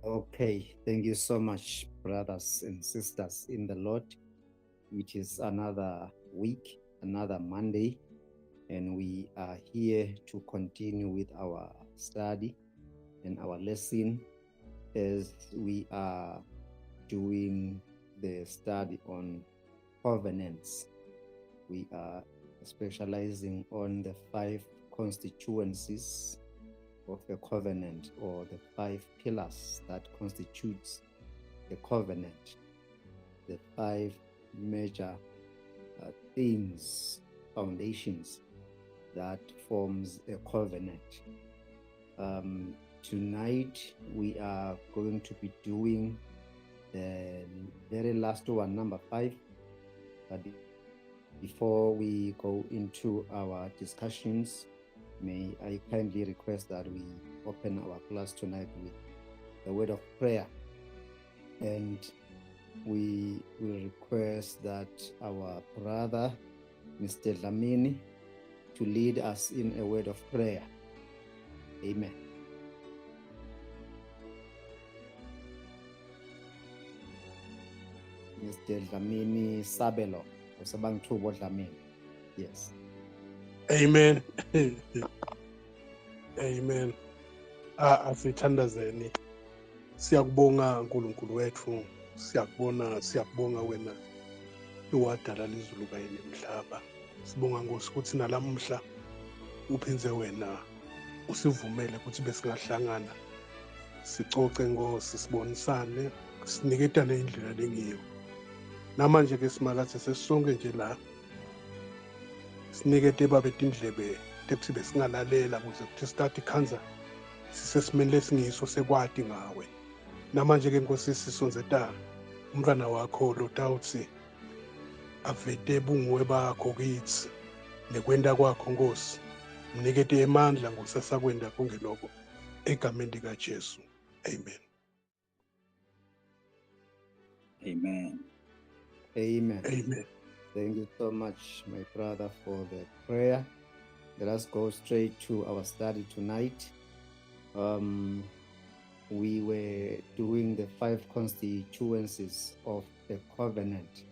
Okay, thank you so much, brothers and sisters in the Lord. It is another week, another Monday, and we are here to continue with our study and our lesson as we are doing the study on covenants. We are specializing on the 5 constituencies of a covenant, or the 5 pillars that constitutes the covenant, the 5 major themes, foundations that forms a covenant. Tonight we are going to be doing the very last one, number 5. But before we go into our discussions, may I kindly request that we open our class tonight with the word of prayer, and we will request that our brother, Mr. Lamini, to lead us in a word of prayer. Amen. Mr. Dlamini Sabelo, Osabangtubo Dlamini. Yes. Amen. Amen. Asithandazeni. Siyakubonga uNkulunkulu wethu. Siyakubonga wena owadala izulu kanye nemhlaba. Sibonga Nkosi ukuthi nalamhla uphinze wena usivumele ukuthi besingahlangana. Sicoce Nkosi, sibonisane, siniketane indlela lengiyo. Namanje ke simakathi sesonke nje la sinikete babethu indlebe tekuthi besingalalela ukuze kuthi start ikhanza sisesimeni lesingiso sekwati ngawe. Namanje ke Nkosi sisonzeta umntwana wakho lo tawuthi avete bunguwe bakho kithi nekwenda kwakho Nkosi. Mnikete emandla ngokusasakwenda kongeloko egameni lika Jesu. Amen. Amen. Amen. Amen. Thank you so much, my brother, for the prayer. Let us go straight to our study tonight. We were doing the 5 constituencies of a covenant,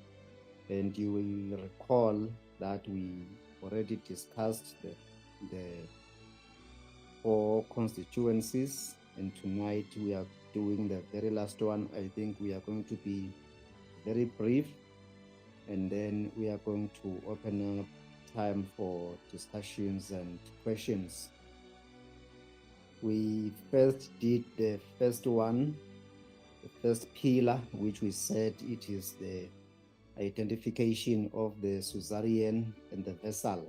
and you will recall that we already discussed the 4 constituencies, and tonight we are doing the very last one. I think we are going to be very brief, and then we are going to open up time for discussions and questions. We first did the first one, the first pillar, which we said it is the identification of the suzerain and the vassal.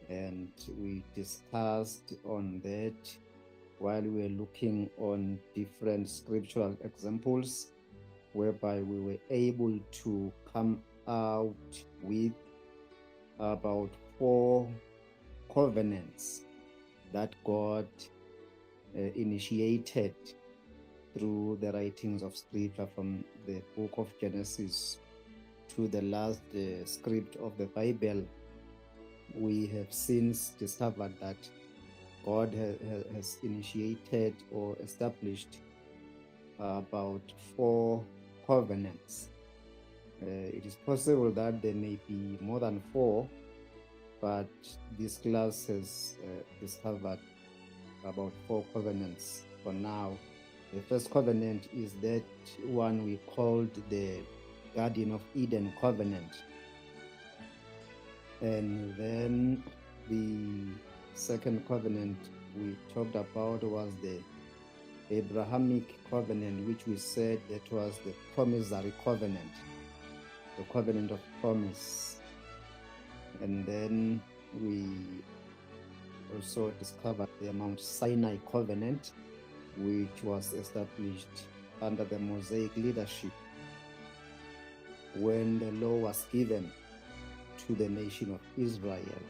And we discussed on that while we were looking on different scriptural examples, whereby we were able to come out with about 4 covenants that God initiated through the writings of scripture, from the book of Genesis to the last script of the Bible. We have since discovered that God has initiated or established about 4 covenants. It is possible that there may be more than 4, but this class has discovered about 4 covenants for now. The first covenant is that one we called the Garden of Eden covenant. And then the second covenant we talked about was the Abrahamic covenant, which we said that was the promissory covenant, the covenant of promise. And then we also discovered the Mount Sinai covenant, which was established under the Mosaic leadership when the law was given to the nation of Israel.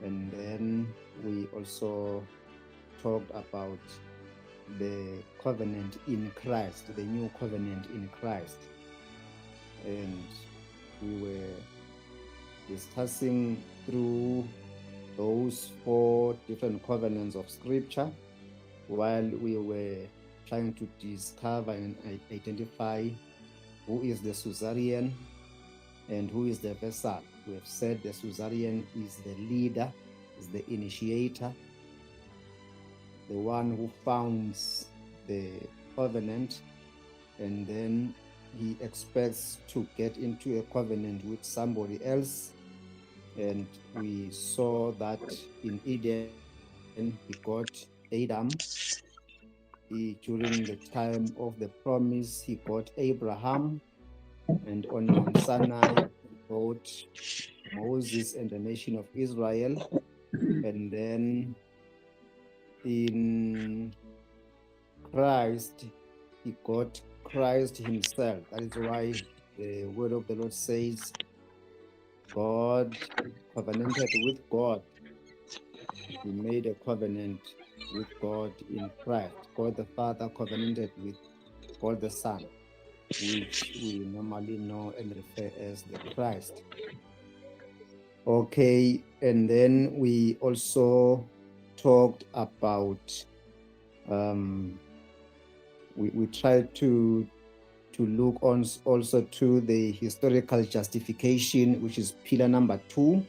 And then we also talked about the covenant in Christ, the new covenant in Christ. And we were discussing through those 4 different covenants of scripture while we were trying to discover and identify who is the suzerain and who is the vessel. We have said the suzerain is the leader, is the initiator, the one who founds the covenant, and then he expects to get into a covenant with somebody else. And we saw that in Eden, he got Adam. During the time of the promise, he got Abraham. And on Mount Sinai, he got Moses and the nation of Israel. And then in Christ, he got Christ himself. That is why the word of the Lord says, God covenanted with God. He made a covenant with God in Christ. God the Father covenanted with God the Son, which we normally know and refer as the Christ. Okay, and then we also talked about, we tried to look on also to the historical justification, which is pillar number 2.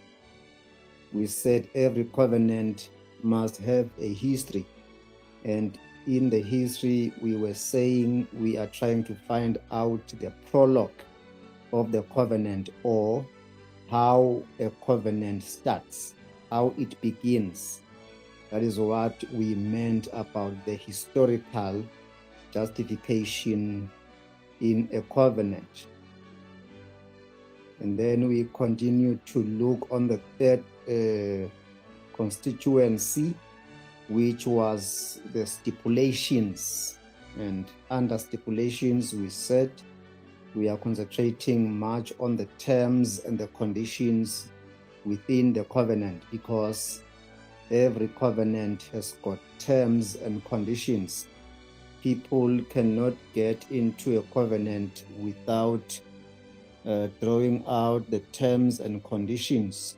We said every covenant must have a history. And in the history, we were saying we are trying to find out the prologue of the covenant, or how a covenant starts, how it begins. That is what we meant about the historical justification in a covenant. And then we continue to look on the third constituency, which was the stipulations. And under stipulations, we said we are concentrating much on the terms and the conditions within the covenant, because every covenant has got terms and conditions. People cannot get into a covenant without drawing out the terms and conditions.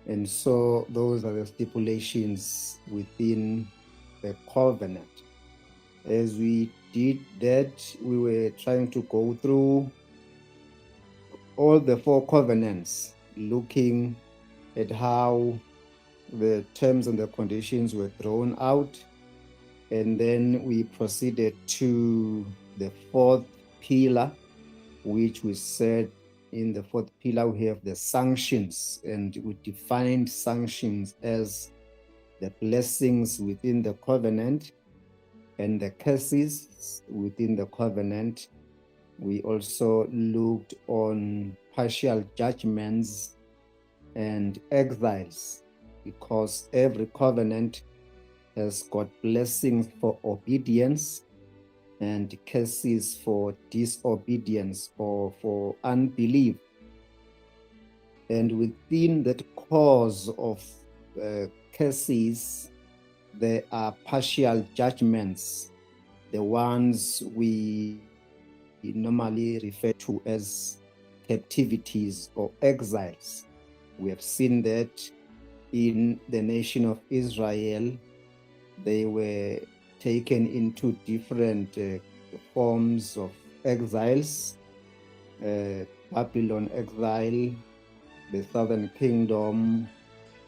And so those are the stipulations within the covenant. As we did that, we were trying to go through all the 4 covenants, looking at how the terms and the conditions were drawn out. And then we proceeded to the 4th pillar, which we said in the 4th pillar we have the sanctions, and we defined sanctions as the blessings within the covenant and the curses within the covenant. We also looked on partial judgments and exiles, because every covenant has got blessings for obedience and curses for disobedience or for unbelief. And within that cause of curses, there are partial judgments, the ones we normally refer to as captivities or exiles. We have seen that in the nation of Israel, they were taken into different forms of exiles, Babylon exile, the southern kingdom,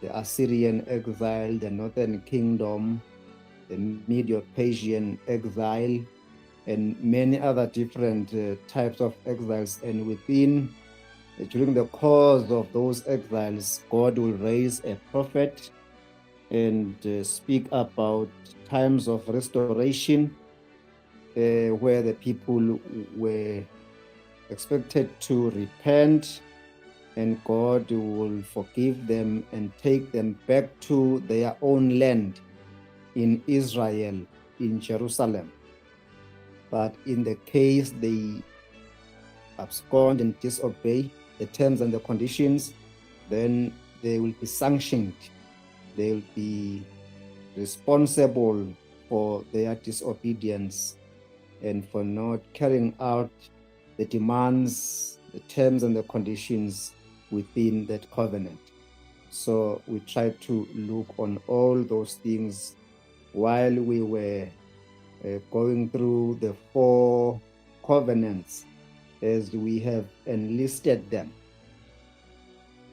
the Assyrian exile, the northern kingdom, the Medo-Persian exile, and many other different types of exiles. And within, during the course of those exiles, God will raise a prophet and speak about times of restoration, where the people were expected to repent, and God will forgive them and take them back to their own land in Israel, in Jerusalem. But in the case they abscond and disobey the terms and the conditions, then they will be sanctioned. They will be responsible for their disobedience and for not carrying out the demands, the terms and the conditions within that covenant. So we tried to look on all those things while we were going through the 4 covenants as we have enlisted them.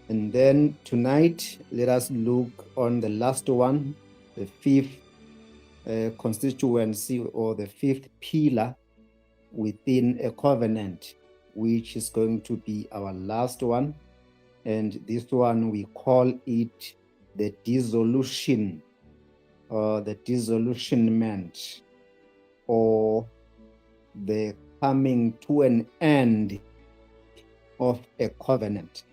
And then tonight, let us look on the last one, the 5th constituency or the 5th pillar within a covenant, which is going to be our last one. And this one, we call it the dissolution or the disillusionment, or the coming to an end of a covenant,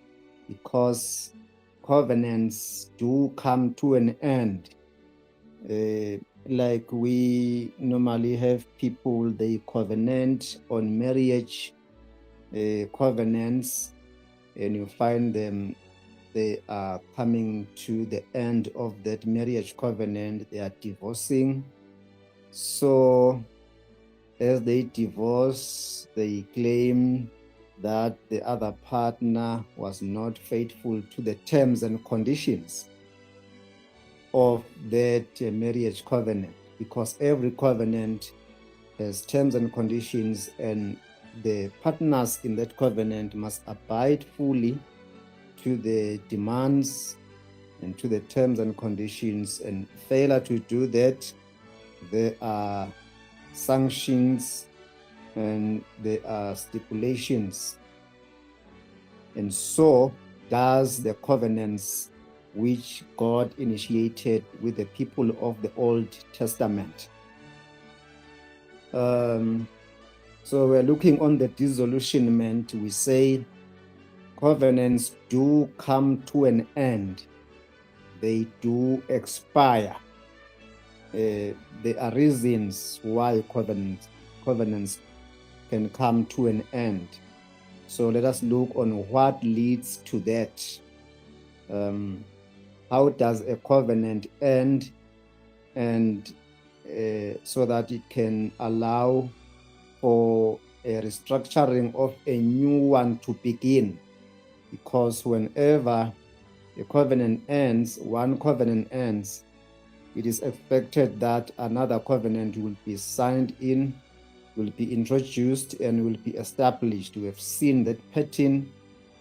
because covenants do come to an end. Like we normally have people, they covenant on marriage covenants, and you find them, they are coming to the end of that marriage covenant, they are divorcing. So as they divorce, they claim that the other partner was not faithful to the terms and conditions of that marriage covenant, because every covenant has terms and conditions, and the partners in that covenant must abide fully to the demands and to the terms and conditions, and failure to do that, there are sanctions and there are stipulations. And so does the covenants which God initiated with the people of the Old Testament. So we're looking on the disillusionment. We say covenants do come to an end. They do expire. There are reasons why covenants can come to an end. So let us look on what leads to that. How does a covenant end, and so that it can allow for a restructuring of a new one to begin. Because whenever a covenant ends, one covenant ends, it is expected that another covenant will be signed in, will be introduced, and will be established. We have seen that pattern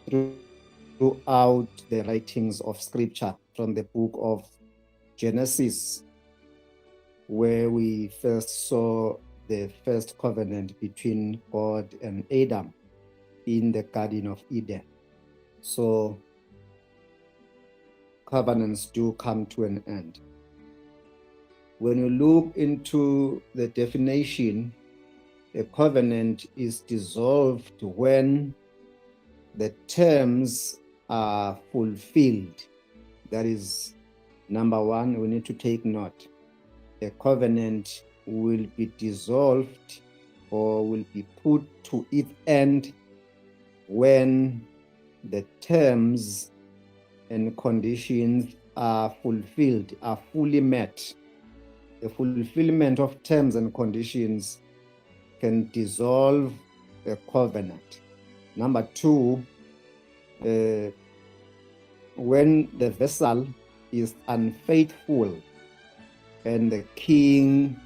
throughout the writings of Scripture, from the book of Genesis, where we first saw the first covenant between God and Adam in the Garden of Eden. So covenants do come to an end. When you look into the definition, a covenant is dissolved when the terms are fulfilled. That is number one, we need to take note. A covenant will be dissolved or will be put to its end when the terms and conditions are fulfilled, are fully met. The fulfillment of terms and conditions can dissolve a covenant. Number two, when the vessel is unfaithful and the king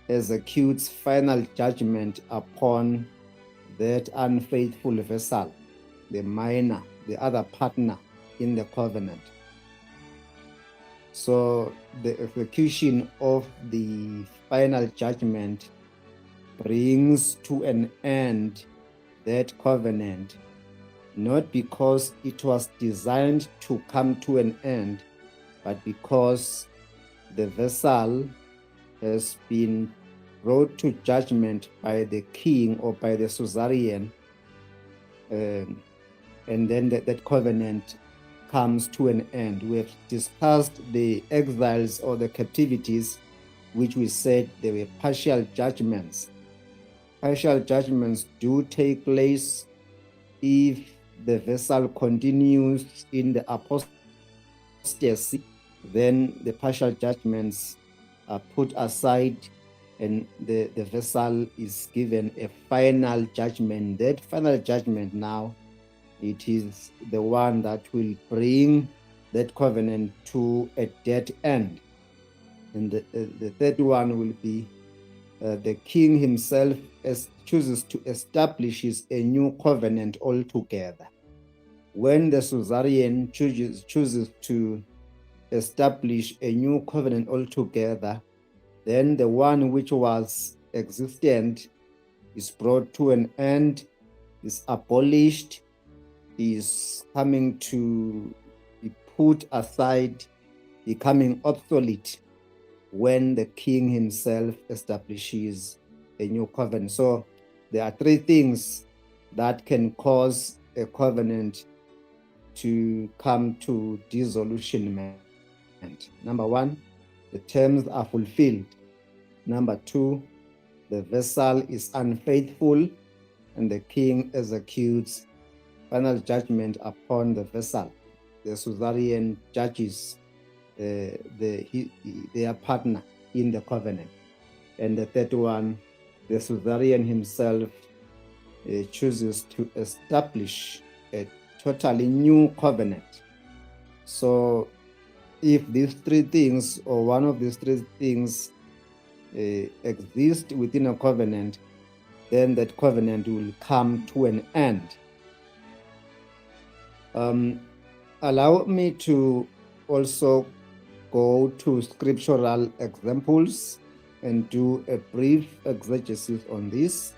executes final judgment upon that unfaithful vessel, the minor, the other partner in the covenant. So the execution of the final judgment brings to an end that covenant, not because it was designed to come to an end, but because the vessel has been brought to judgment by the king or by the suzerain, and then that covenant comes to an end. We have discussed the exiles or the captivities, which we said they were partial judgments. Partial judgments do take place if the vessel continues in the apostasy. Then the partial judgments are put aside and the vessel is given a final judgment. That final judgment now, it is the one that will bring that covenant to a dead end. And the third one will be the king himself chooses to establish a new covenant altogether. When the suzerain chooses to establish a new covenant altogether, then the one which was existent is brought to an end, is abolished, is coming to be put aside, becoming obsolete when the king himself establishes a new covenant. So there are three things that can cause a covenant to come to disillusionment. Number one, the terms are fulfilled. Number two, the vessel is unfaithful and the king executes final judgment upon the vessel. The suzerain judges their partner in the covenant. And the third one, the suzerain himself chooses to establish a totally new covenant. So if these three things, or one of these three things, exist within a covenant, then that covenant will come to an end. Allow me to also go to scriptural examples and do a brief exegesis on this,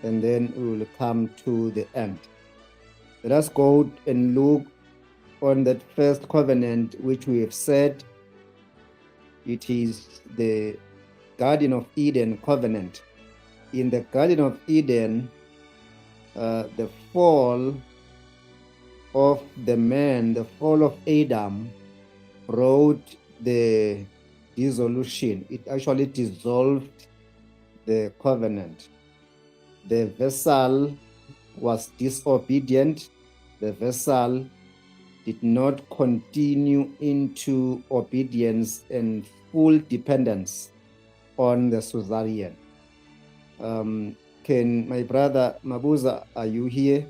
and then we will come to the end. Let us go and look on that first covenant, which we have said it is the Garden of Eden covenant. In the Garden of Eden, the fall of the man, the fall of Adam, brought the dissolution. It actually dissolved the covenant. The vessel was disobedient. The vessel did not continue into obedience and full dependence on the suzerain. Can my brother Mabuza, are you here?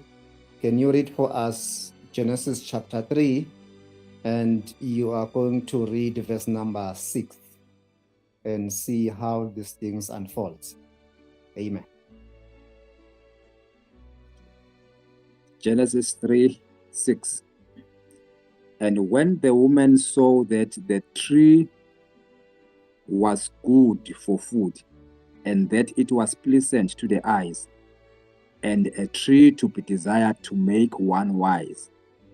Can you read for us Genesis chapter 3? And you are going to read verse number 6 and see how these things unfold. Amen. Genesis 3:6. And when the woman saw that the tree was good for food, and that it was pleasant to the eyes, and a tree to be desired to make one wise,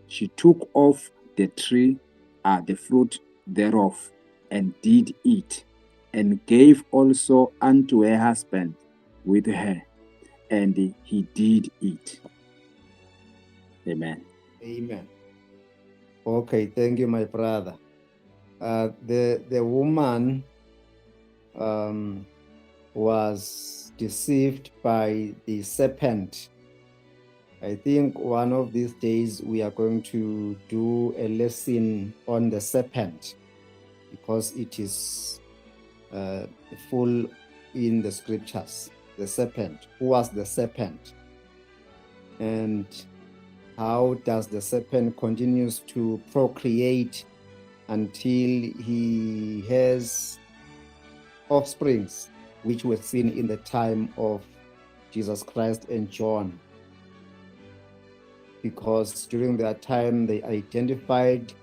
she took off the tree, the fruit thereof, and did eat, and gave also unto her husband with her, and he did eat. Amen. Amen. Okay, thank you, my brother. The woman was deceived by the serpent. I think one of these days we are going to do a lesson on the serpent, because it is full in the scriptures. The serpent. Who was the serpent? And how does the serpent continues to procreate until he has offsprings, which were seen in the time of Jesus Christ and John? Because during that time they identified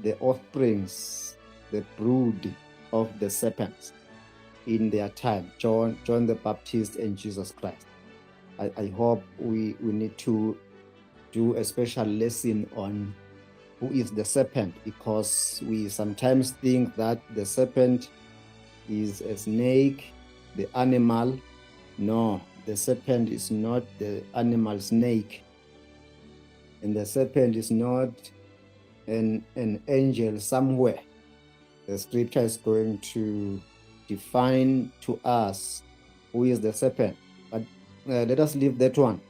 the offsprings, the brood of the serpents in their time, John the Baptist and Jesus Christ. I hope we need to do a special lesson on who is the serpent, because we sometimes think that the serpent is a snake, the animal. No, the serpent is not the animal snake, and the serpent is not an angel somewhere. The scripture is going to define to us who is the serpent, but let us leave that one.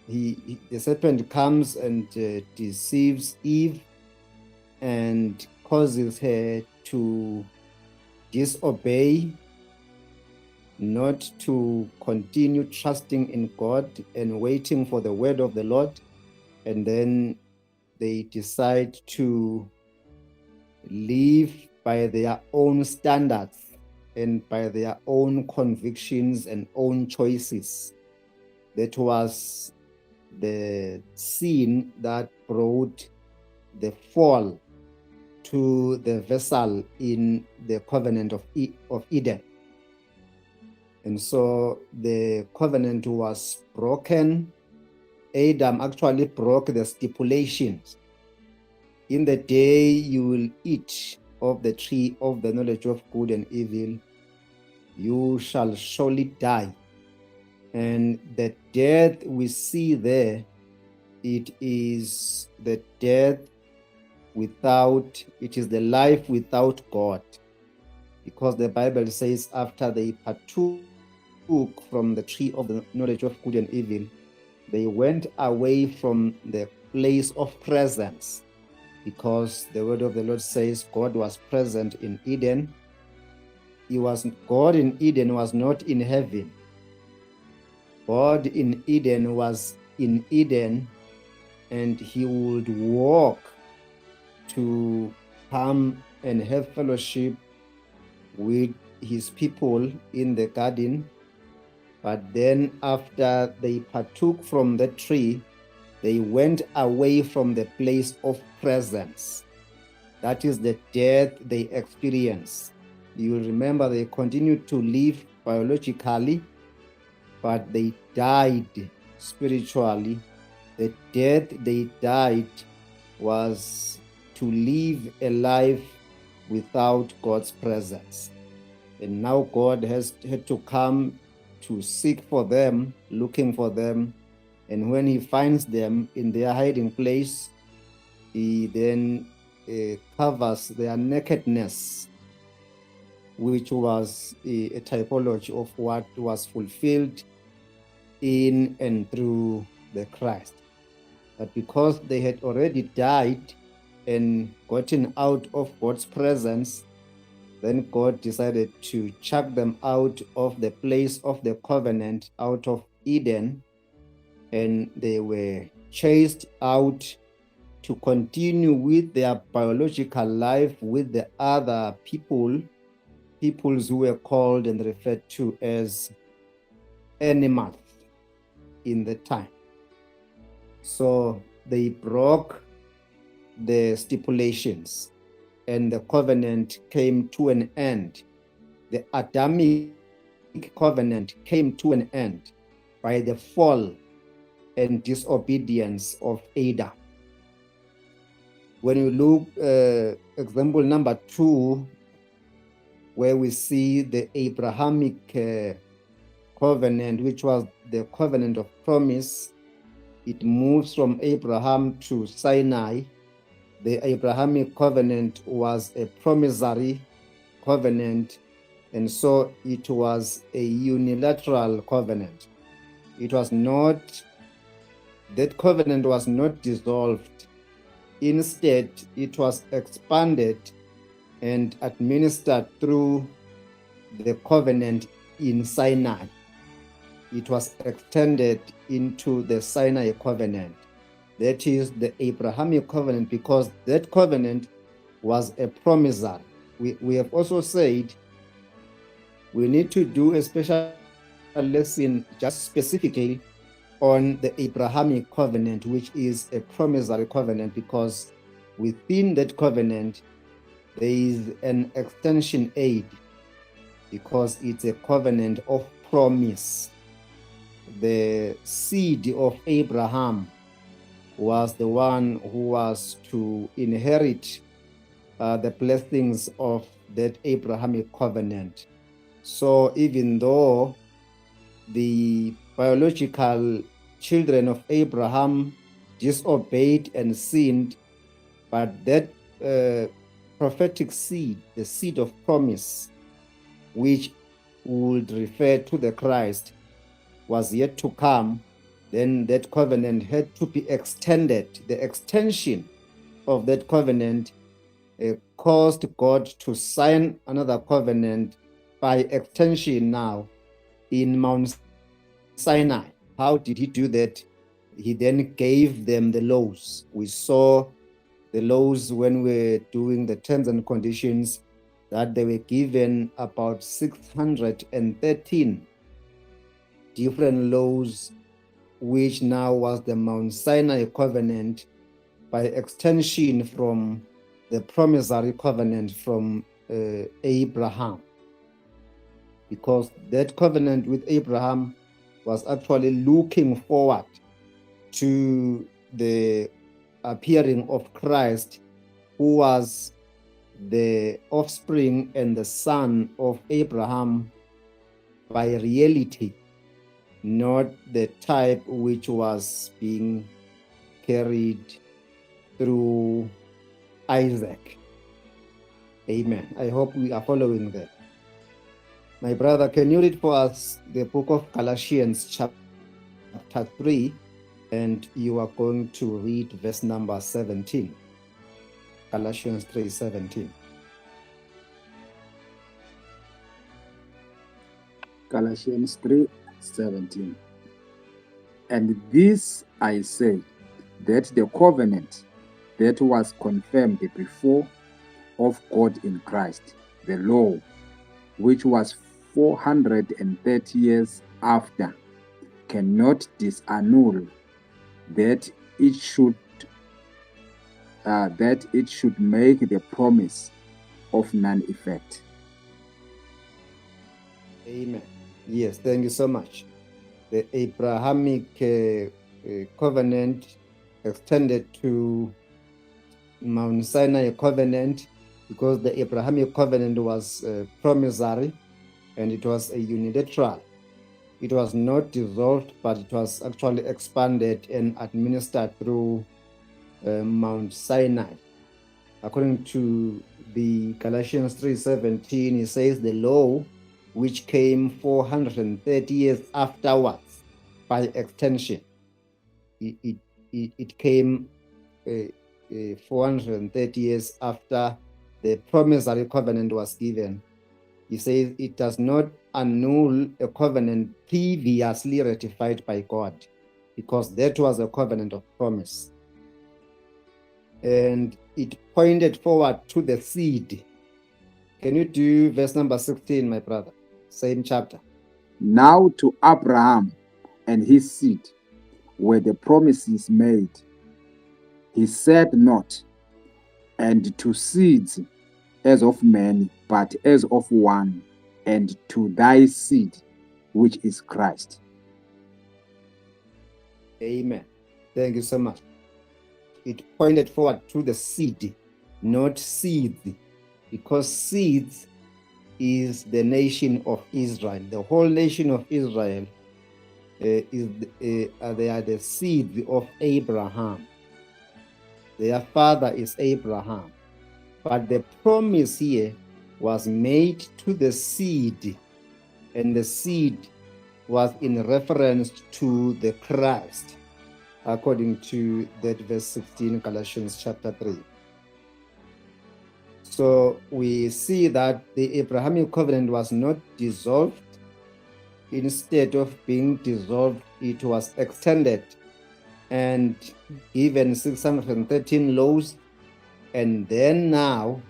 The serpent comes and deceives Eve and causes her to disobey, not to continue trusting in God and waiting for the word of the Lord. And then they decide to live by their own standards and by their own convictions and own choices. That was the sin that brought the fall to the vessel in the covenant of Eden. And so the covenant was broken. Adam actually broke the stipulations. In the day you will eat of the tree of the knowledge of good and evil, you shall surely die. And the death we see there, it is the death without, it is the life without God. Because the Bible says after they partook from the tree of the knowledge of good and evil, they went away from the place of presence, because the word of the Lord says God was present in Eden. God in Eden was not in heaven. God in Eden was in Eden, and he would walk to come and have fellowship with his people in the garden. But then after they partook from the tree, they went away from the place of presence. That is the death they experienced. You remember they continued to live biologically, but they died spiritually. The death they died was to live a life without God's presence. And now God has had to come to seek for them, looking for them. And when he finds them in their hiding place, he then covers their nakedness, which was a typology of what was fulfilled in and through the Christ. But because they had already died and gotten out of God's presence, then God decided to chuck them out of the place of the covenant, out of Eden, and they were chased out to continue with their biological life with the other peoples who were called and referred to as animals in the time. So they broke the stipulations, and the covenant came to an end. The Adamic covenant came to an end by the fall and disobedience of Adam. When you look, example number 2, where we see the Abrahamic covenant, which was the covenant of promise, it moves from Abraham to Sinai. The Abrahamic covenant was a promissory covenant, and so it was a unilateral covenant. It was not, that covenant was not dissolved. Instead, it was expanded and administered through the covenant in Sinai. It was extended into the Sinai covenant. That is the Abrahamic covenant, because that covenant was a promissory. We have also said we need to do a special lesson just specifically on the Abrahamic covenant, which is a promissory covenant, because within that covenant there is an extension aid, because it's a covenant of promise. The seed of Abraham was the one who was to inherit the blessings of that Abrahamic covenant. So even though the biological children of Abraham disobeyed and sinned, but that prophetic seed, the seed of promise, which would refer to the Christ, was yet to come, then that covenant had to be extended. The extension of that covenant caused God to sign another covenant by extension now in Mount Sinai. How did he do that? He then gave them the laws. We saw the laws when we were doing the terms and conditions that they were given about 613 different laws, which now was the Mount Sinai covenant, by extension from the promissory covenant from Abraham, because that covenant with Abraham was actually looking forward to the appearing of Christ, who was the offspring and the son of Abraham by reality, not the type which was being carried through Isaac. Amen. I hope we are following that. My brother, can you read for us the book of Galatians chapter 3, and you are going to read verse number 17. Galatians 3:17. Galatians 3:17. And this I say, that the covenant that was confirmed before of God in Christ, the law, which was 430 years after, cannot disannul that it should make the promise of none effect. Amen. Yes, thank you so much. The Abrahamic covenant extended to Mount Sinai covenant, because the Abrahamic covenant was promissory and it was a unilateral. It was not dissolved, but it was actually expanded and administered through Mount Sinai. According to the Galatians 3:17, it says the law, which came 430 years afterwards by extension. It came 430 years after the promissory covenant was given. He says it does not annul a covenant previously ratified by God, because that was a covenant of promise. And it pointed forward to the seed. Can you do verse number 16, my brother? Same chapter. Now to Abraham and his seed were the promises made. He said not, and to seeds as of many, but as of one, and to thy seed, which is Christ. Amen. Thank you so much. It pointed forward to the seed, not seeds, because seeds is the nation of Israel. The whole nation of Israel they are the seed of Abraham. Their father is Abraham. But the promise here was made to the seed, and the seed was in reference to the Christ, according to that verse 16, Galatians chapter 3. So we see that the Abrahamic covenant was not dissolved. Instead of being dissolved, it was extended and given 613 laws. And then now,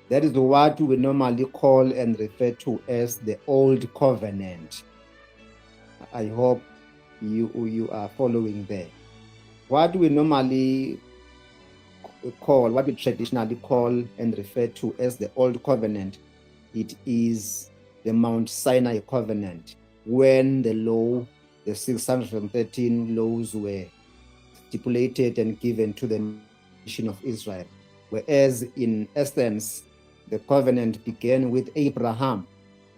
that is what we normally call and refer to as the Old Covenant. I hope you are following there. What we normally call, what we traditionally call and refer to as the Old Covenant, it is the Mount Sinai Covenant, when the law, the 613 laws were stipulated and given to the nation of Israel. Whereas in essence, the covenant began with Abraham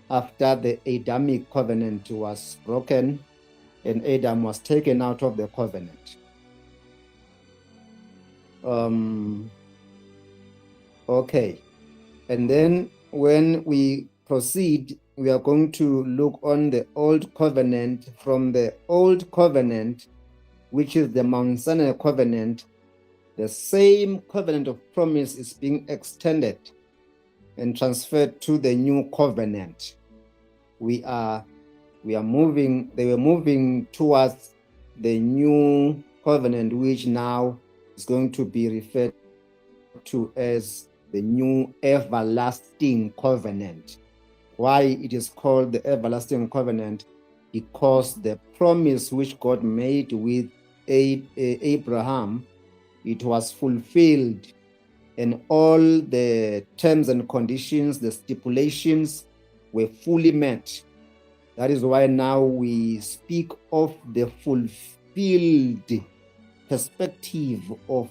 after the Adamic covenant was broken and Adam was taken out of the covenant. Okay, and then when we proceed, we are going to look on the Old Covenant. From the Old Covenant, which is the Mount Sinai Covenant, the same covenant of promise is being extended and transferred to the New Covenant. They were moving towards the New Covenant, which now is going to be referred to as the new everlasting covenant. Why it is called the everlasting covenant? Because the promise which God made with Abraham, it was fulfilled, and all the terms and conditions, the stipulations were fully met. That is why now we speak of the fulfilled perspective of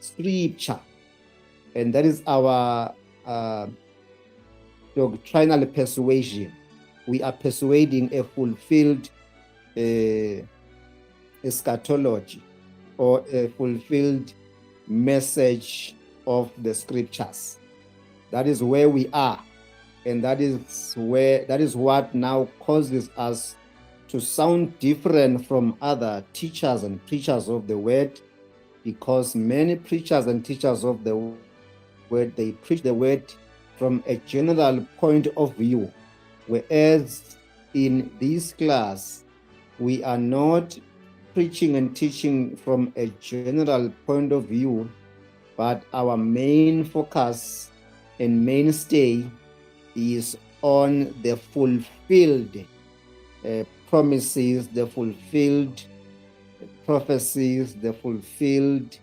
Scripture, and that is our doctrinal persuasion. We are persuading a fulfilled eschatology, or a fulfilled message of the Scriptures. That is where we are, and that is what now causes us to sound different from other teachers and preachers of the word, because many preachers and teachers of the word, they preach the word from a general point of view, whereas in this class we are not preaching and teaching from a general point of view, but our main focus and mainstay is on the fulfilled promises, the fulfilled prophecies, the fulfilled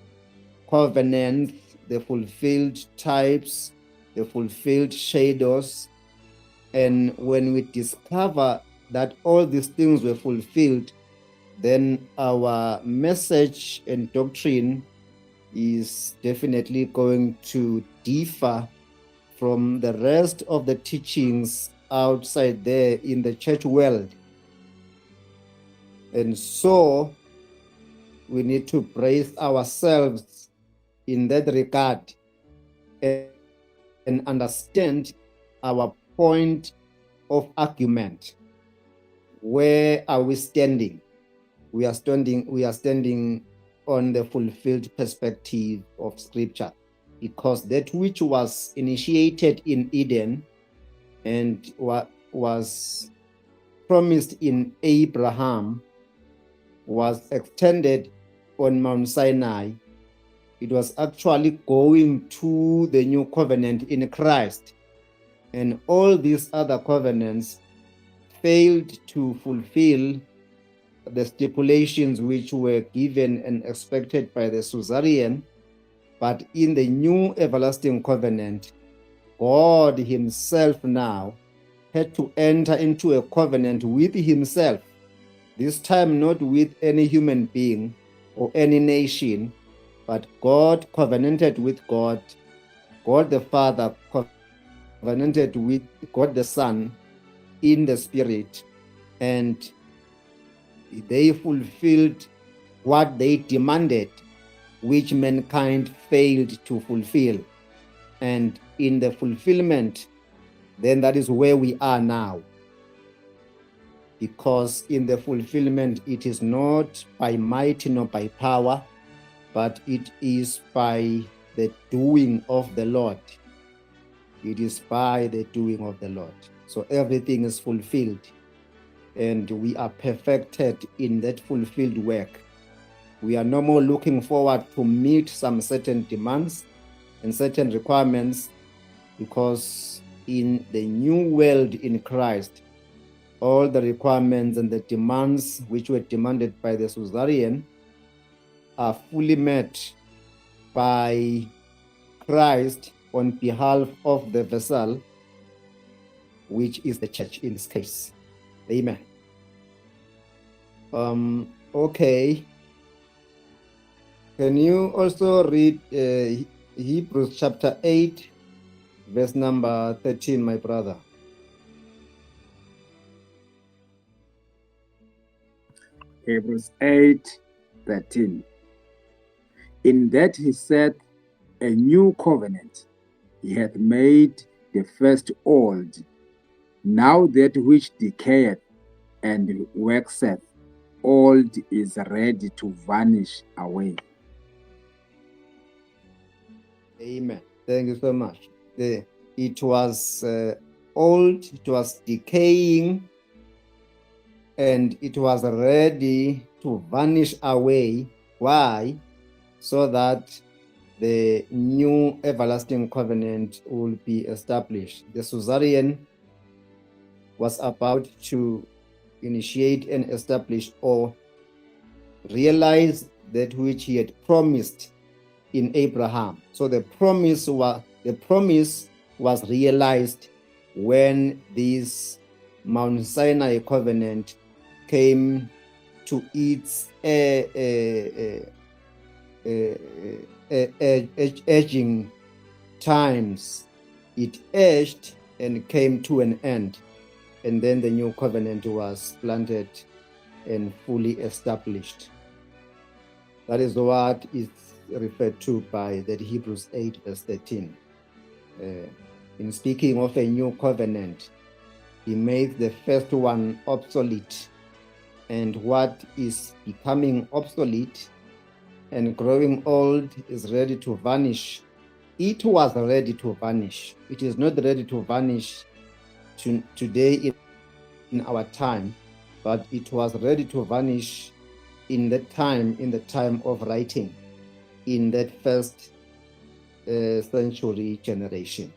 covenants, the fulfilled types, the fulfilled shadows. And when we discover that all these things were fulfilled, then our message and doctrine is definitely going to differ from the rest of the teachings outside there in the church world. And so we need to brace ourselves in that regard and understand our point of argument. Where are we standing? We are standing on the fulfilled perspective of Scripture, because that which was initiated in Eden and what was promised in Abraham was extended on Mount Sinai. It was actually going to the new covenant in Christ, and all these other covenants failed to fulfill the stipulations which were given and expected by the Suzerain. But in the new everlasting covenant, God himself now had to enter into a covenant with himself, this time not with any human being or any nation, but God covenanted with God. God the Father covenanted with God the Son in the Spirit, and they fulfilled what they demanded, which mankind failed to fulfill. And in the fulfillment, then that is where we are now. Because in the fulfillment, it is not by might nor by power, but it is by the doing of the Lord. It is by the doing of the Lord. So everything is fulfilled, and we are perfected in that fulfilled work. We are no more looking forward to meet some certain demands and certain requirements, because in the new world in Christ, all the requirements and the demands which were demanded by the Suzerain are fully met by Christ on behalf of the vessel, which is the church in this case. Amen. Okay. Can you also read Hebrews chapter 8, verse number 13, my brother? Hebrews 8:13. In that he said, a new covenant he hath made the first old. Now that which decayeth and waxeth old is ready to vanish away. Amen. Thank you so much. It was old, it was decaying, and it was ready to vanish away. Why? So that the new everlasting covenant will be established. The Suzerain was about to initiate and establish or realize that which he had promised in Abraham. So the promise was realized when this Mount Sinai covenant came to its edging times. It edged and came to an end, and then the new covenant was planted and fully established. That is what is referred to by the Hebrews 8 verse 13. In speaking of a new covenant, he made the first one obsolete, and what is becoming obsolete and growing old is ready to vanish. It was ready to vanish. It is not ready to vanish today in our time, but it was ready to vanish in the time of writing, in that first century generation.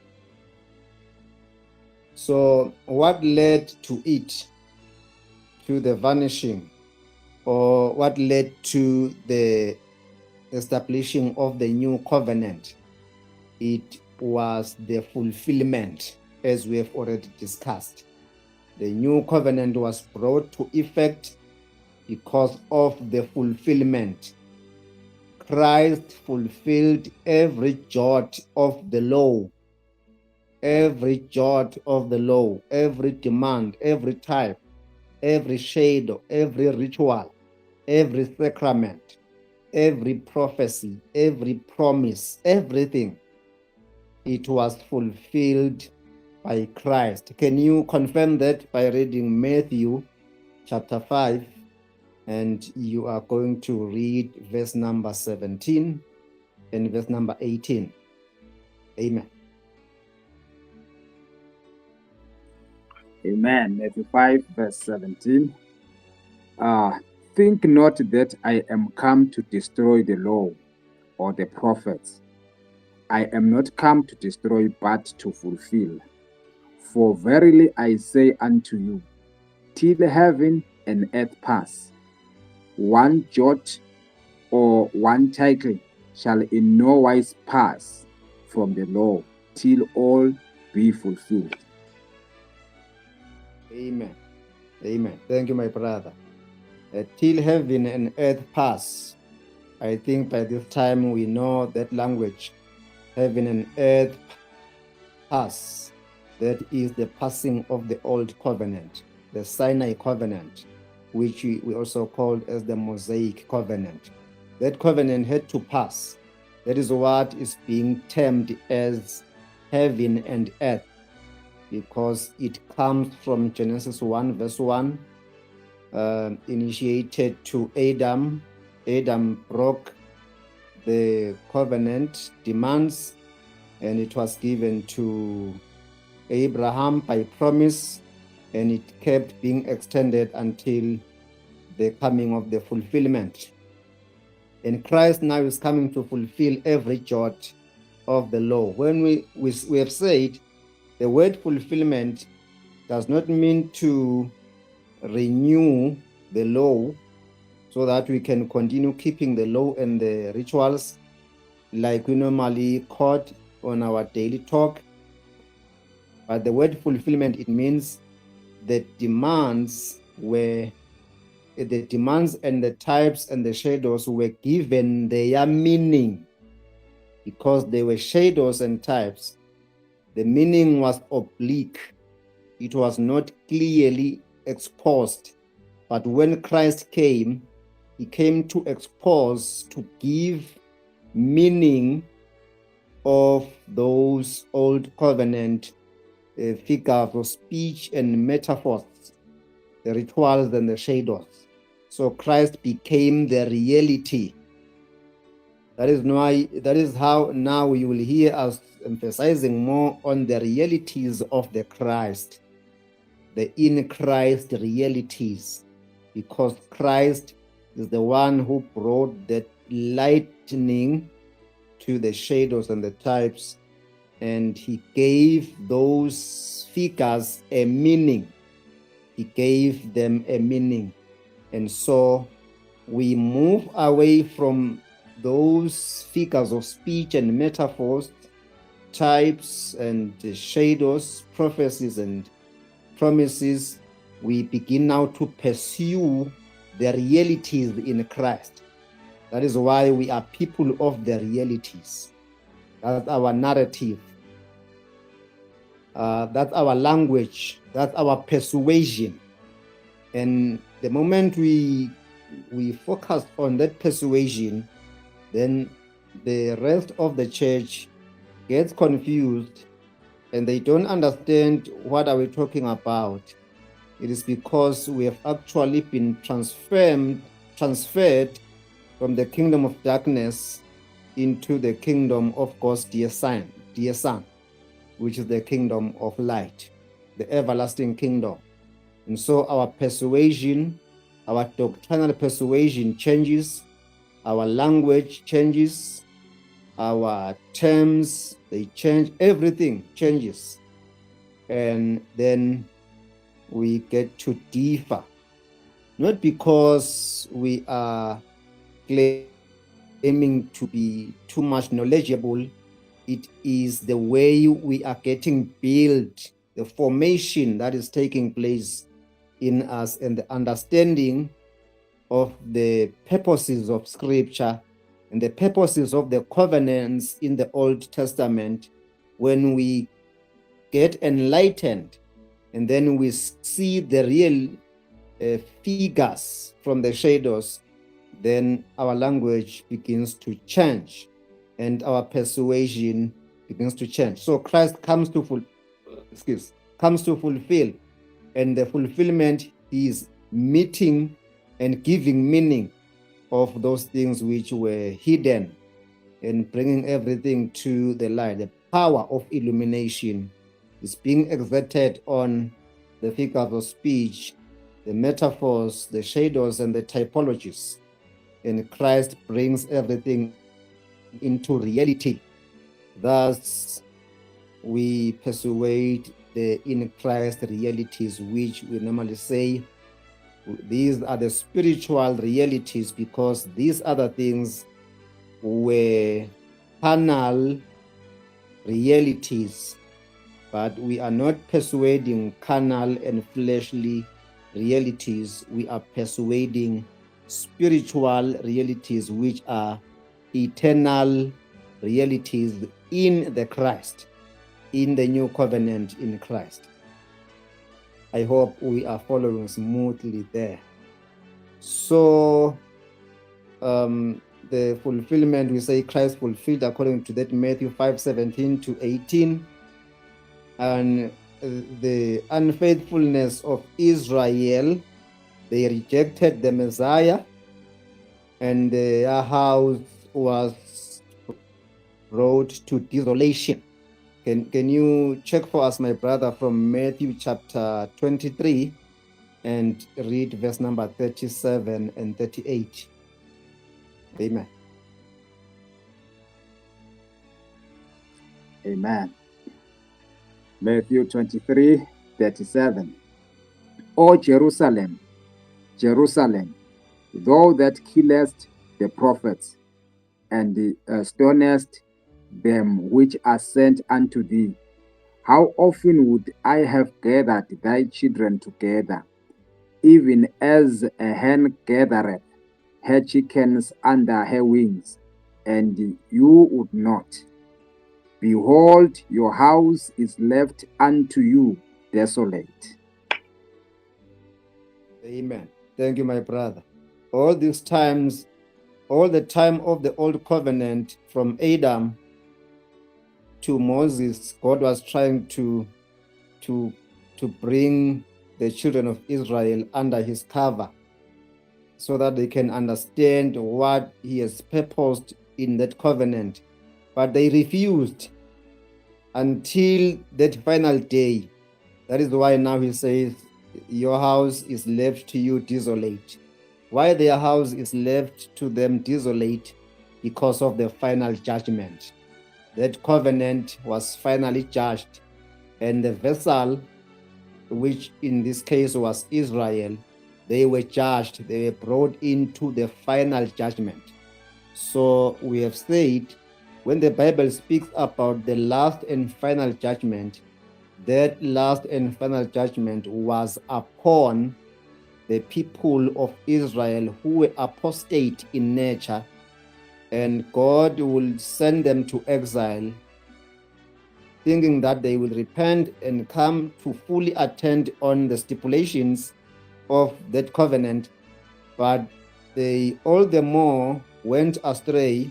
So what led to it, to the vanishing, or what led to the establishing of the new covenant? It was the fulfillment, as we have already discussed. The new covenant was brought to effect because of the fulfillment. Christ fulfilled every jot of the law, every jot of the law, every demand, every type, every shadow, every ritual, every sacrament, every prophecy, every promise, everything. It was fulfilled by Christ. Can you confirm that by reading Matthew chapter 5? And you are going to read verse number 17 and verse number 18. Amen. Amen. Matthew 5 verse 17. Think not that I am come to destroy the law or the prophets. I am not come to destroy, but to fulfill. For verily I say unto you, till heaven and earth pass, one jot or one title shall in no wise pass from the law, till all be fulfilled. Amen. Amen. Thank you, my brother. Till heaven and earth pass. I think by this time we know that language. Heaven and earth pass. That is the passing of the old covenant, the Sinai covenant, which we also called as the Mosaic covenant. That covenant had to pass. That is what is being termed as heaven and earth, because it comes from Genesis 1 verse 1, initiated to Adam. Adam broke the covenant demands, and it was given to Abraham by promise, and it kept being extended until the coming of the fulfillment. And Christ now is coming to fulfill every jot of the law. When we have said the word fulfillment does not mean to renew the law so that we can continue keeping the law and the rituals like we normally quote on our daily talk. But the word fulfillment, it means the demands and the types and the shadows were given their meaning. Because they were shadows and types, the meaning was oblique. It was not clearly exposed. But when Christ came, he came to expose, to give meaning of those old covenant figures of speech and metaphors, the rituals and the shadows. So Christ became the reality. That is how now you will hear us emphasizing more on the realities of the Christ, the in Christ realities, because Christ is the one who brought that lightning to the shadows and the types, and he gave those figures a meaning. He gave them a meaning. And so we move away from those figures of speech and metaphors, types and shadows, prophecies and promises. We begin now to pursue the realities in Christ. That is why we are people of the realities. That's our narrative. That's our language. That's our persuasion. And the moment we focus on that persuasion, then the rest of the church gets confused and they don't understand what are we talking about. It is because we have actually been transferred from the kingdom of darkness into the kingdom of God's dear son, which is the kingdom of light, the everlasting kingdom. And so our persuasion, our doctrinal persuasion changes, our language changes, our terms, they change, everything changes. And then we get to differ, not because we are claiming to be too much knowledgeable. It is the way we are getting built, the formation that is taking place in us, and the understanding of the purposes of Scripture and the purposes of the covenants in the Old Testament. When we get enlightened and then we see the real figures from the shadows, then our language begins to change and our persuasion begins to change. So Christ comes to fulfill, and the fulfillment is meeting and giving meaning of those things which were hidden and bringing everything to the light. The power of illumination is being exerted on the figures of speech, the metaphors, the shadows, and the typologies. And Christ brings everything into reality. Thus, we persuade the in Christ realities, which we normally say these are the spiritual realities, because these other things were carnal realities. But we are not persuading carnal and fleshly realities. We are persuading spiritual realities, which are eternal realities in the Christ, in the new covenant in Christ. I hope we are following smoothly there. So the fulfillment, we say Christ fulfilled according to that Matthew 5:17 to 18. And the unfaithfulness of Israel, they rejected the Messiah, and their house was brought to desolation. Can you check for us, my brother, from Matthew chapter 23 and read verse number 37 and 38? Amen. Amen. Matthew 23:37. O Jerusalem, Jerusalem, thou that killest the prophets and stonest them which are sent unto thee, how often would I have gathered thy children together, even as a hen gathereth her chickens under her wings, and you would not. Behold, your house is left unto you desolate. Amen. Thank you, my brother. All these times, all the time of the old covenant, from Adam to Moses, God was trying to bring the children of Israel under his cover so that they can understand what he has purposed in that covenant. But they refused until that final day. That is why now he says, your house is left to you desolate. Why their house is left to them desolate? because of the final judgment. That covenant was finally judged, and the vessel, which in this case was Israel, they were judged, they were brought into the final judgment. So we have said, when the Bible speaks about the last and final judgment, that last and final judgment was upon the people of Israel who were apostate in nature, and God will send them to exile, thinking that they will repent and come to fully attend on the stipulations of that covenant, but they all the more went astray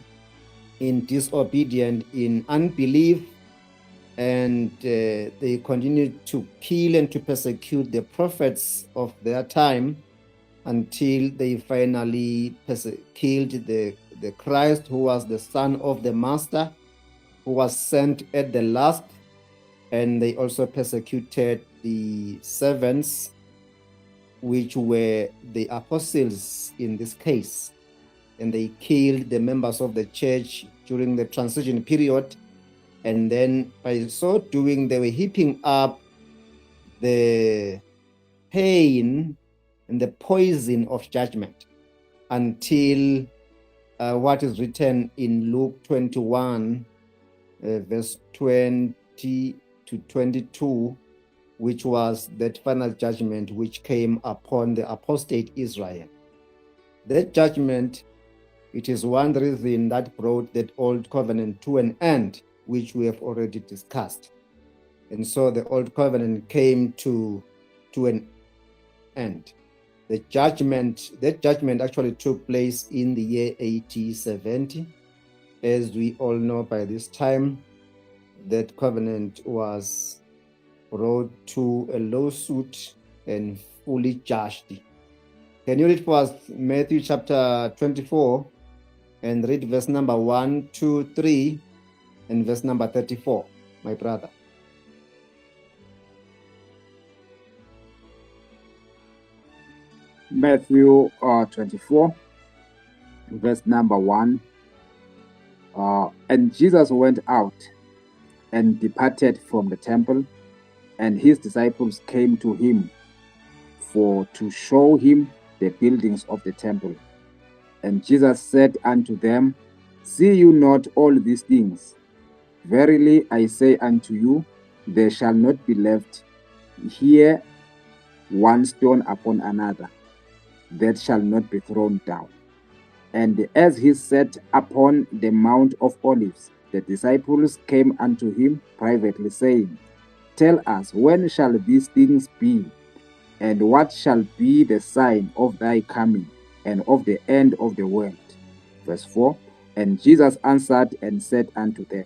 in disobedience, in unbelief, and they continued to kill and to persecute the prophets of their time until they finally killed the Christ, who was the Son of the Master, who was sent at the last. And they also persecuted the servants, which were the apostles in this case. And they killed the members of the church during the transition period. And then by so doing, they were heaping up the pain and the poison of judgment until what is written in Luke 21, verse 20 to 22, which was that final judgment which came upon the apostate Israel. That judgment, it is one reason that brought that old covenant to an end, which we have already discussed. And so the old covenant came to an end. That judgment actually took place in the year AD 70. As we all know by this time, that covenant was brought to a lawsuit and fully judged. Can you read for us Matthew chapter 24 and read verse number 1, 2, 3, and verse number 34, my brother? Matthew 24, verse number 1. And Jesus went out and departed from the temple, and his disciples came to him to show him the buildings of the temple. And Jesus said unto them, See you not all these things? Verily I say unto you, there shall not be left here one stone upon another that shall not be thrown down. And as he sat upon the Mount of Olives, the disciples came unto him privately, saying, Tell us, when shall these things be? And what shall be the sign of thy coming and of the end of the world? Verse 4. And Jesus answered and said unto them,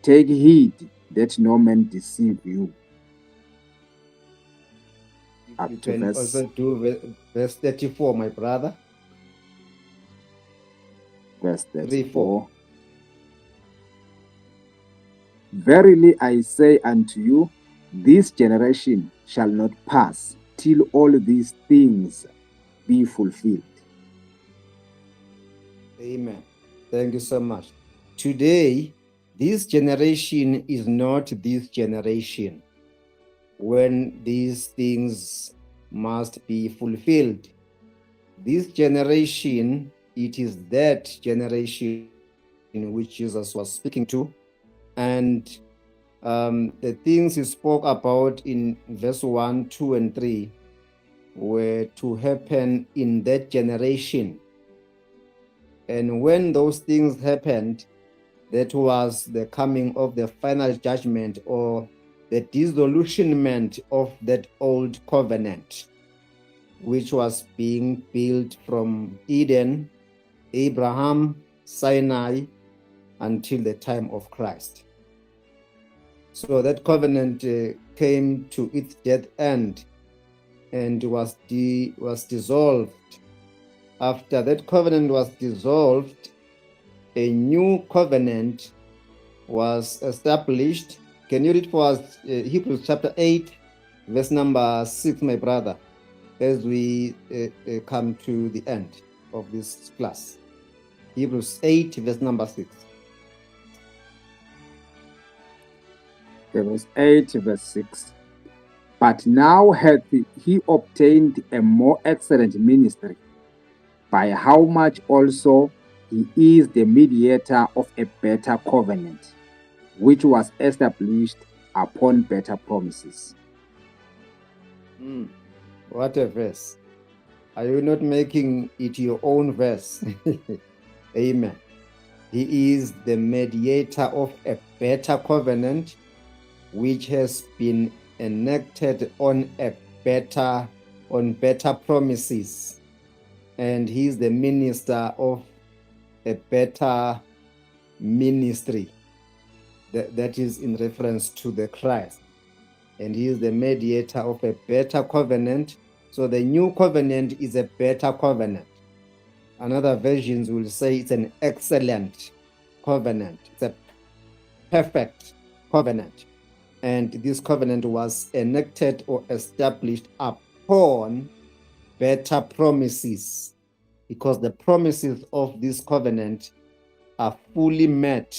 Take heed that no man deceive you. You can also do verse 34, my brother. Verse 34. Verily I say unto you, this generation shall not pass till all these things be fulfilled. Amen. Thank you so much. Today, this generation is not this generation when these things must be fulfilled. This generation, it is that generation in which Jesus was speaking to. And the things he spoke about in verse 1, 2, and 3 were to happen in that generation. And when those things happened, that was the coming of the final judgment, or the disillusionment of that old covenant, which was being built from Eden, Abraham, Sinai, until the time of Christ. So that covenant came to its death end and was dissolved. After that covenant was dissolved, a new covenant was established. Can you read for us Hebrews chapter 8, verse number 6, my brother, as we come to the end of this class? Hebrews 8, verse number 6. Hebrews 8, verse 6. But now hath he obtained a more excellent ministry, by how much also he is the mediator of a better covenant, which was established upon better promises. What a verse. Are you not making it your own verse? Amen. He is the mediator of a better covenant, which has been enacted on better promises. And he is the minister of a better ministry. That is in reference to the Christ. And he is the mediator of a better covenant. So the new covenant is a better covenant. Another versions will say it's an excellent covenant. It's a perfect covenant. And this covenant was enacted or established upon better promises, because the promises of this covenant are fully met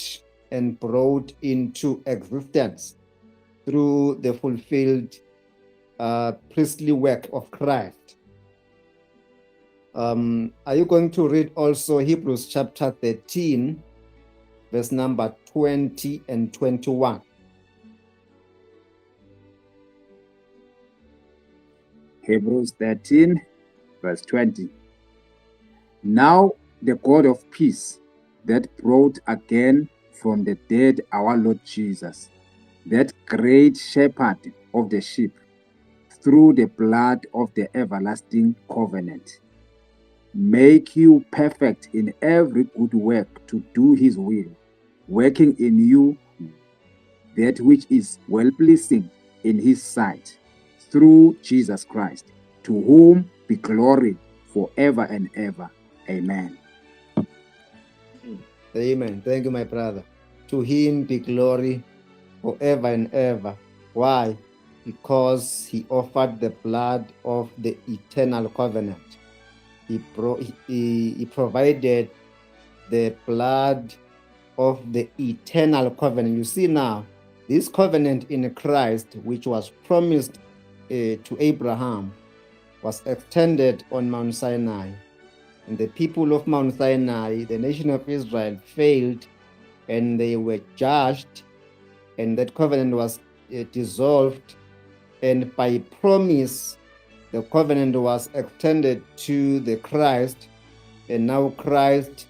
and brought into existence through the fulfilled priestly work of Christ. Are you going to read also Hebrews chapter 13, verse number 20 and 21? Hebrews 13, verse 20. Now the God of peace, that brought again from the dead our Lord Jesus, that great shepherd of the sheep, through the blood of the everlasting covenant, make you perfect in every good work to do his will, working in you that which is well-pleasing in his sight, through Jesus Christ, to whom be glory forever and ever. Amen. Amen. Thank you, my brother. To him be glory forever and ever. Why? Because he offered the blood of the eternal covenant. He provided the blood of the eternal covenant. You see now, this covenant in Christ, which was promised to Abraham, was extended on Mount Sinai. And the people of Mount Sinai, the nation of Israel, failed, and they were judged, and that covenant was dissolved. And by promise, the covenant was extended to the Christ, and now Christ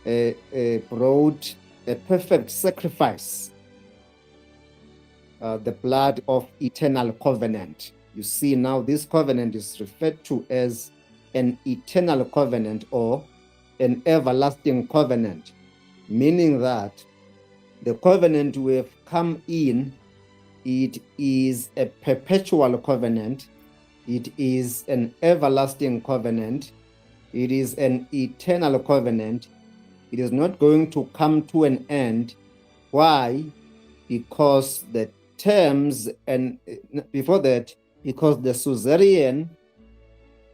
brought a perfect sacrifice, the blood of eternal covenant. You see, now this covenant is referred to as an eternal covenant or an everlasting covenant, meaning that the covenant we have come in, it is a perpetual covenant, it is an everlasting covenant, it is an eternal covenant. It is not going to come to an end. Why? Because the terms, and before that, because the suzerain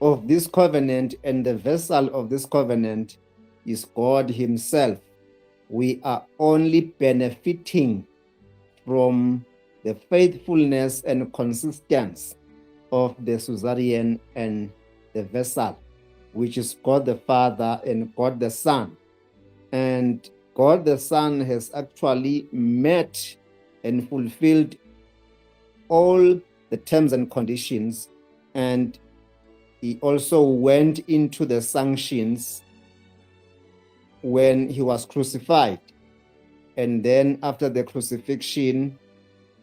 of this covenant and the vessel of this covenant is God himself. We are only benefiting from the faithfulness and consistency of the suzerain and the vessel, which is God the Father and God the Son. And God the Son has actually met and fulfilled all the terms and conditions, and he also went into the sanctions when he was crucified. And then after the crucifixion,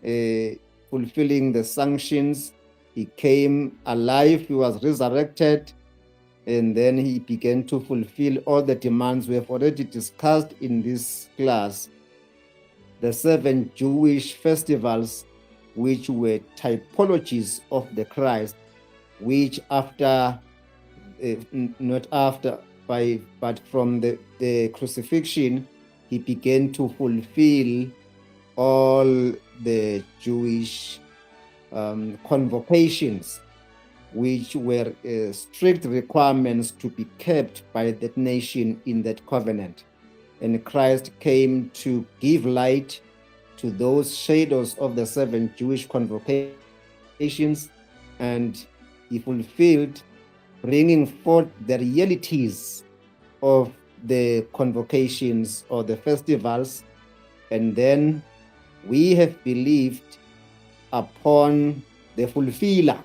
fulfilling the sanctions, he came alive, he was resurrected, and then he began to fulfill all the demands we have already discussed in this class. The 7 Jewish festivals, which were typologies of the Christ, which after, not after, but from the crucifixion, he began to fulfill all the Jewish convocations. which were strict requirements to be kept by that nation in that covenant. And Christ came to give light to those shadows of the 7 Jewish convocations, and he fulfilled, bringing forth the realities of the convocations or the festivals. And then we have believed upon the fulfiller,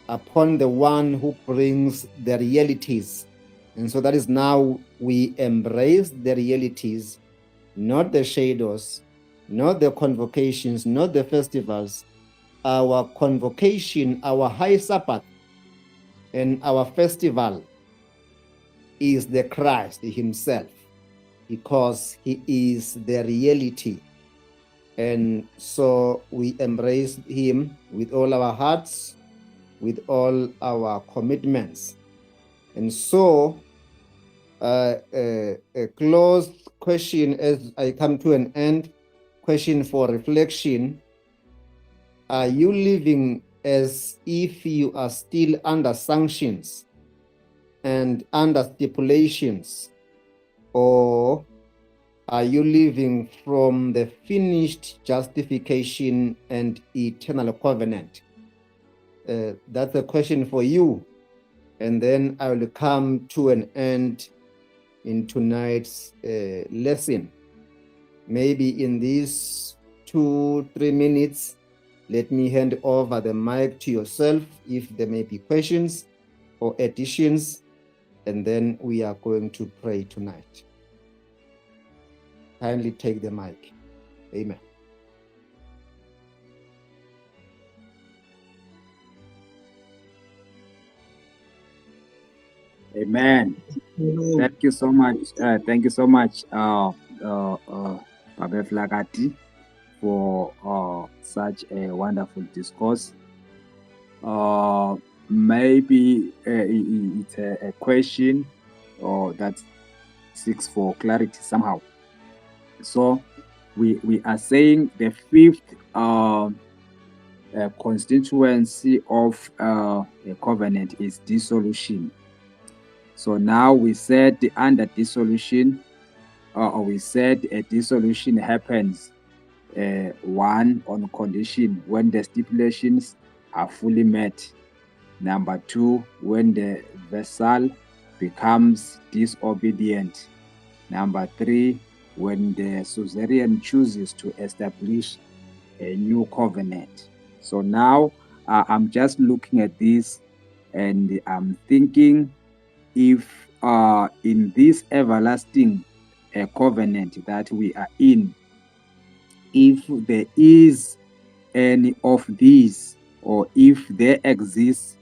upon the one who brings the realities. And so that is now we embrace the realities, not the shadows, not the convocations, not the festivals. Our convocation, our high Sabbath, and our festival is the Christ himself, because he is the reality. And so we embrace him with all our hearts, with all our commitments. And so a closed question as I come to an end, question for reflection. Are you living as if you are still under sanctions and under stipulations, or are you living from the finished justification and eternal covenant? That's a question for you. And then I will come to an end in tonight's lesson. Maybe in these 2-3 minutes, let me hand over the mic to yourself if there may be questions or additions, and then we are going to pray tonight. Kindly take the mic. Amen. Amen. Thank you so much. Thank you so much, Babe Flakati, for such a wonderful discourse. Maybe it's a question or that seeks for clarity somehow. So we are saying the fifth constituency of a covenant is dissolution. So now we said under dissolution, or we said a dissolution happens one, on condition when the stipulations are fully met. Number 2, when the vessel becomes disobedient. Number 3, when the suzerain chooses to establish a new covenant. So now I'm just looking at this and I'm thinking, if in this everlasting covenant that we are in, if there is any of these, or if there exists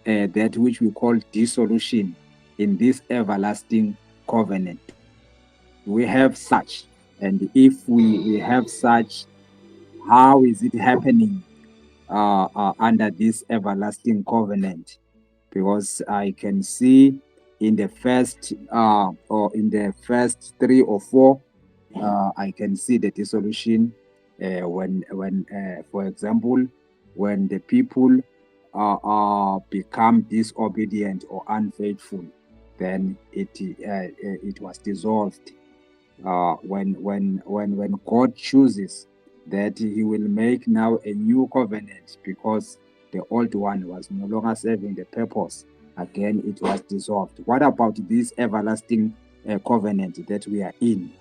that which we call dissolution in this everlasting covenant, we have such. And if we have such, how is it happening under this everlasting covenant? Because I can see in the first or in the first 3 or 4, I can see the dissolution when for example, when the people become disobedient or unfaithful, then it was dissolved. When God chooses that he will make now a new covenant because the old one was no longer serving the purpose, again it was dissolved. What about this everlasting covenant that we are in?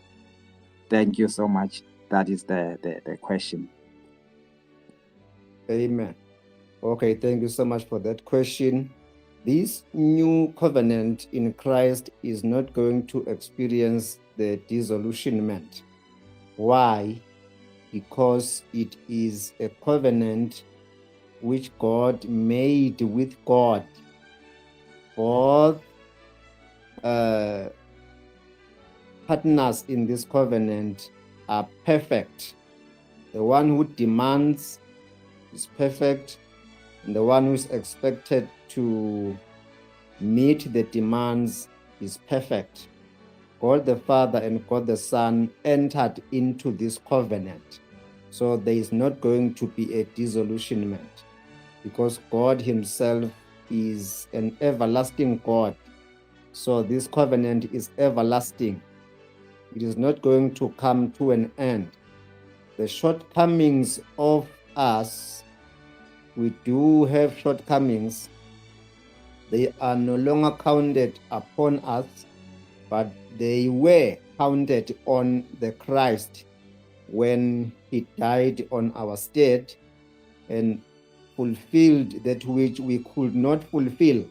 Thank you so much. That is the question. Amen. Okay, thank you so much for that question. This new covenant in Christ is not going to experience the disillusionment. Why? Because it is a covenant which God made with God. Both partners in this covenant are perfect. The one who demands is perfect, and the one who is expected to meet the demands is perfect. God the Father and God the Son entered into this covenant. So there is not going to be a disillusionment, because God himself is an everlasting God. So this covenant is everlasting. It is not going to come to an end. The shortcomings of us, we do have shortcomings. They are no longer counted upon us, but they were counted on the Christ when he died on our stead and fulfilled that which we could not fulfill.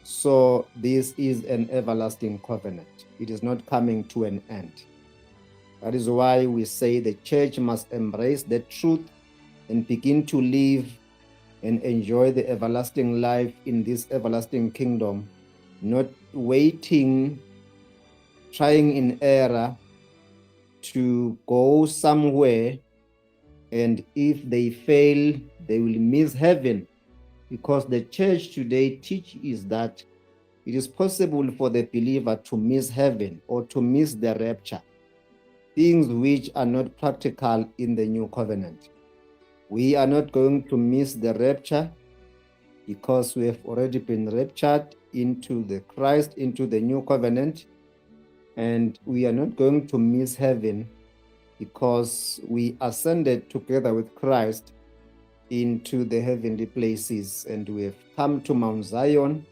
So this is an everlasting covenant. It is not coming to an end. That is why we say the church must embrace the truth and begin to live and enjoy the everlasting life in this everlasting kingdom, not waiting, trying in error to go somewhere, and if they fail, they will miss heaven, because the church today teaches that it is possible for the believer to miss heaven or to miss the rapture, things which are not practical in the new covenant. We are not going to miss the rapture because we have already been raptured into the Christ, into the new covenant, and we are not going to miss heaven because we ascended together with Christ into the heavenly places, and we have come to Mount Zion.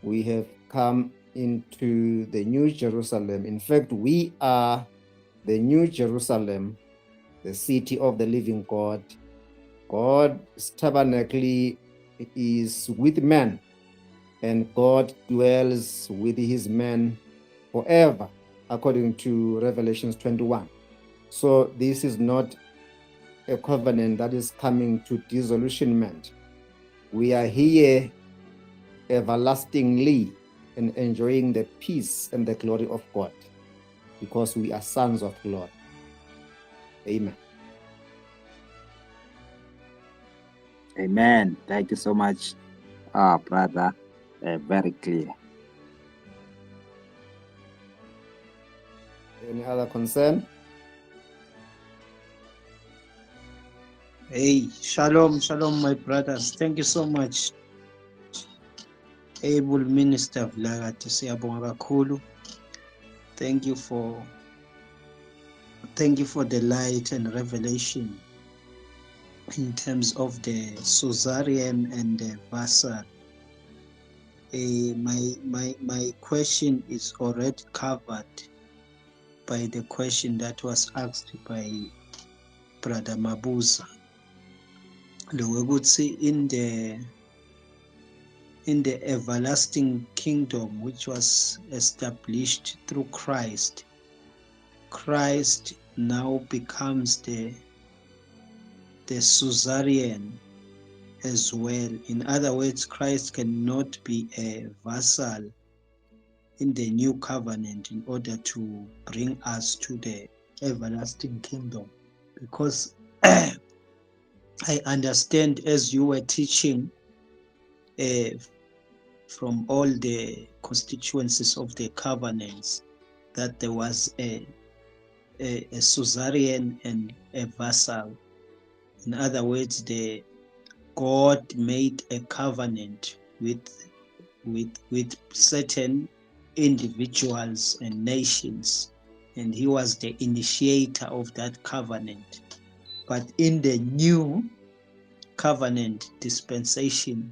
We have come into the New Jerusalem. In fact, we are the New Jerusalem, the city of the living God. God's tabernacle is with men, and God dwells with his men forever, according to Revelations 21. So this is not a covenant that is coming to disillusionment. We are here everlastingly and enjoying the peace and the glory of God because we are sons of God. Amen. Amen. Thank you so much, brother. Very clear. Any other concern? Hey, shalom, shalom, my brothers. Thank you so much. Able Minister Vlagati siyabonga kakhulu. Thank you for the light and revelation in terms of the Suzerain and the Vassal. My question is already covered by the question that was asked by Brother Mabuza. Lokuthi in the everlasting kingdom which was established through Christ, Christ now becomes the suzerain as well. In other words, Christ cannot be a vassal in the new covenant in order to bring us to the everlasting kingdom, because I understand, as you were teaching, from all the constituencies of the covenants, that there was a suzerain and a vassal. In other words, God made a covenant with certain individuals and nations, and he was the initiator of that covenant. But in the new covenant dispensation,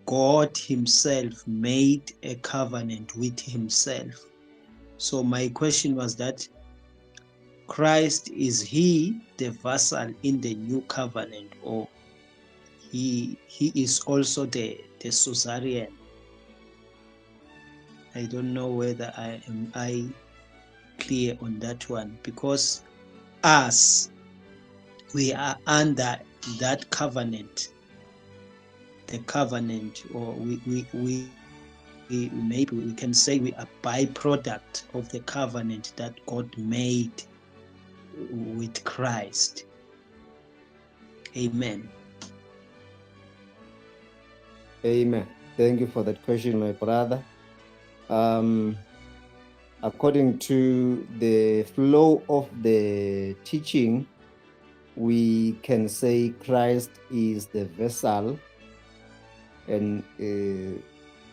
God himself made a covenant with himself. So my question was that Christ, is he the vassal in the new covenant, or he is also the suzerain? I don't know whether I clear on that one, because us, we are under that covenant, the covenant, or we maybe we can say we are byproduct of the covenant that God made with Christ. Amen. Amen. Thank you for that question, my brother. According to the flow of the teaching, we can say Christ is the vessel and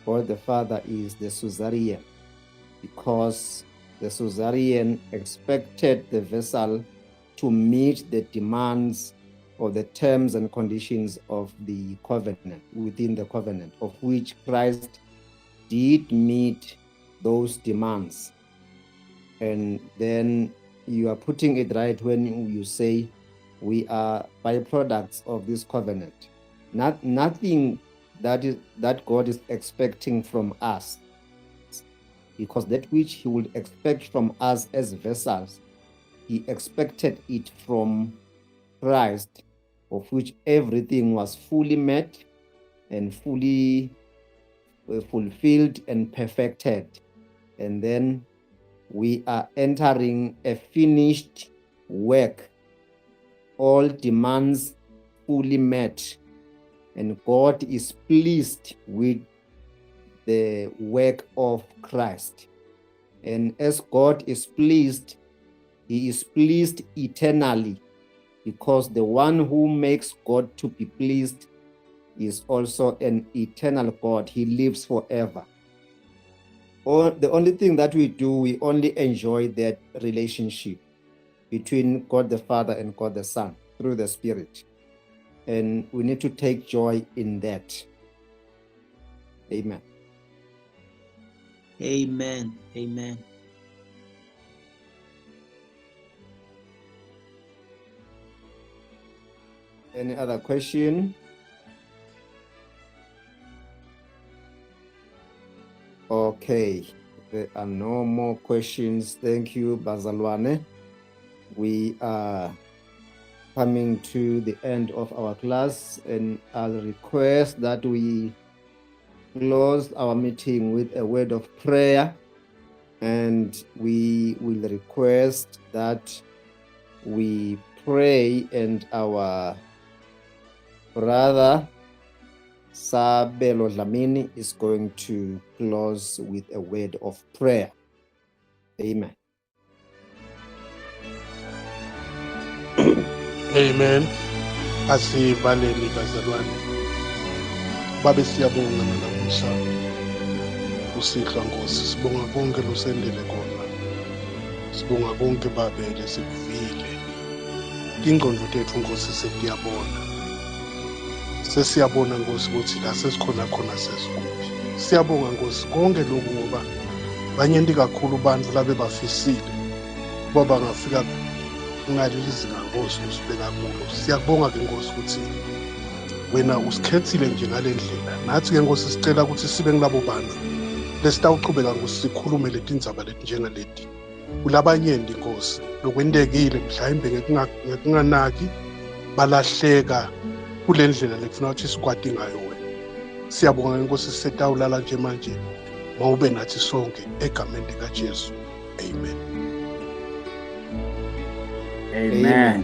God the Father is the suzerain, because the suzerain expected the vessel to meet the demands or the terms and conditions of the covenant, within the covenant, of which Christ did meet those demands. And then you are putting it right when you say we are byproducts of this covenant. Nothing that God is expecting from us, because that which he would expect from us as vessels, he expected it from Christ, of which everything was fully met and fully fulfilled and perfected. And then we are entering a finished work, all demands fully met, and God is pleased with the work of Christ. And as God is pleased, he is pleased eternally, because the one who makes God to be pleased is also an eternal God. He lives forever. The only thing that we do, we only enjoy that relationship between God the Father and God the Son through the Spirit. And we need to take joy in that. Amen. Amen. Amen. Any other question? Okay, there are no more questions. Thank you, Bazalwane. We are coming to the end of our class, and I'll request that we close our meeting with a word of prayer, and we will request that we pray, and our brother Sabelo Dlamini is going to close with a word of prayer. Amen. Amen. Asivaleni bazalwane. Babe siyabonga nalamuhla. Usihlwa Nkosi, sibonga konke lusendele kona. Sibonga konke babe lesikuvile. Ingqondo tethu Nkosi setiyabona. Sesiyabona Nkosi ukuthi la sesikhona khona sesikuphi. Siyabonga Nkosi konke lokhu ngoba banyenti kakhulu abantu labe bafisile kuba bangafika ngaleli zinga Nkosi usibeka kulo. Siyabonga ke Nkosi ukuthi wena usikhethile nje ngale ndlela. Nathi ke Nkosi sicela ukuthi sibe ngilabo bantu lesitawuqhubeka Nkosi sikhulume leti ndzaba leti njengaleti. Kulabanyenti Nkosi lokwendekile mhlawumbe ngekunganaki balahleka kule ndlela lekufuna ukuthi sikwati ngayo wena. Siyabonga Nkosi setawulala nje manje mawube nathi sonke egameni likaJesu. Amen. Amen.